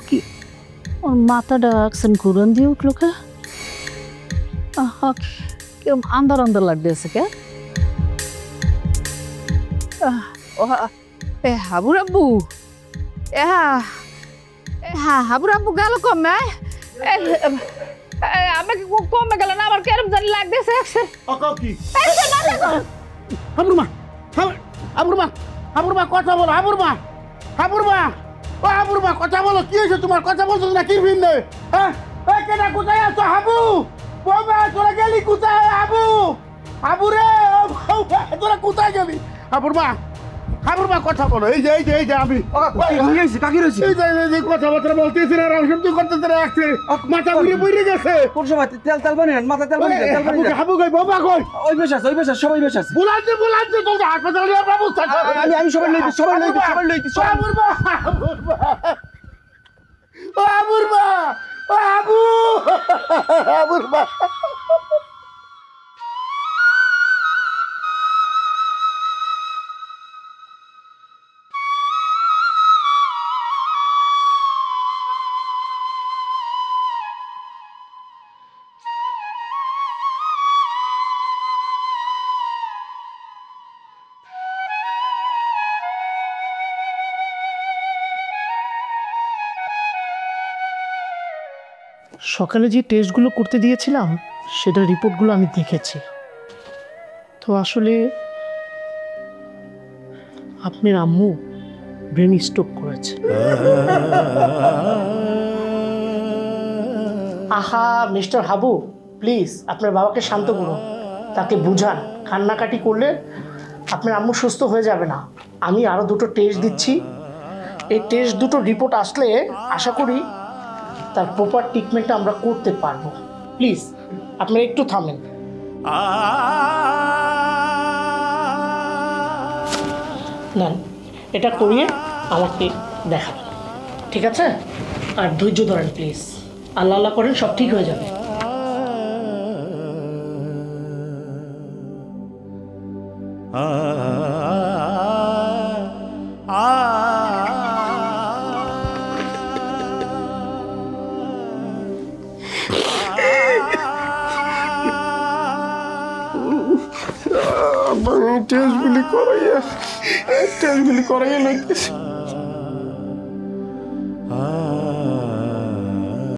কি ওর মাথাটা একজন ঘুরন দিয়ে উঠলো কে? কেরম আন্দার আন্দার লাগতেছে কে? হাবুর আব্বু হাবুর আব্বু গেল কমে আমাকে কমে গেল না আমার কেরম জানি লাগতেছে হাবুরমা হাবুরমা হাবুরমা কথা বলো হাবুরমা হাবুরমা ও হাবুরমা কথা বলো কি হয়েছে তোমার কথা বলছো না কি ভিন্ন হ্যাঁ কেনা কোথায় আছো হাবু বাবা তোরা গেলি কোথায় হাবু হাবু রে তোরা কোথায় গেলি হাবুরমা হাবুরমা কথা বলো এই যে আমি কাকি রয়েছে এই যে কথাবার্তা বলতেছি না রামসম তুই করতেছে না একসে মাথা ঘুরে পড়ে গেছে কোন সময় তেল বানিয়ে মাথা তেল বানিয়ে হাবু কই বাবা কই ওই বেশ আছে সবাই বেশ আছে বুলাতে তো হাসপাতালে নিয়ে ব্যবস্থা আমি সবাই লইতে হাবুরমা ও হাবুরমা ও হাবু হাবুরমা সকালে যে টেস্টগুলো করতে দিয়েছিলাম সেটার রিপোর্টগুলো আমি দেখেছি। তো আসলে আপনার আম্মু ব্রেন স্ট্রোক করেছে। আহা মিস্টার হাবু, প্লিজ আপনার বাবাকে শান্ত করুন, তাকে বুঝান। কান্নাকাটি করলে আপনার আম্মু সুস্থ হয়ে যাবে না। আমি আরও দুটো টেস্ট দিচ্ছি, এই টেস্ট দুটো রিপোর্ট আসলে আশা করি তার প্রপার ট্রিটমেন্টটা আমরা করতে পারবো। প্লিজ আপনারা একটু থামেন। নেন, এটা করিয়ে আমাকে দেখাবেন, ঠিক আছে? আর ধৈর্য ধরেন প্লিজ, আল্লাহ আল্লাহ করেন, সব ঠিক হয়ে যাবে। টেস্টগুলি করাইয়া লইতেছি।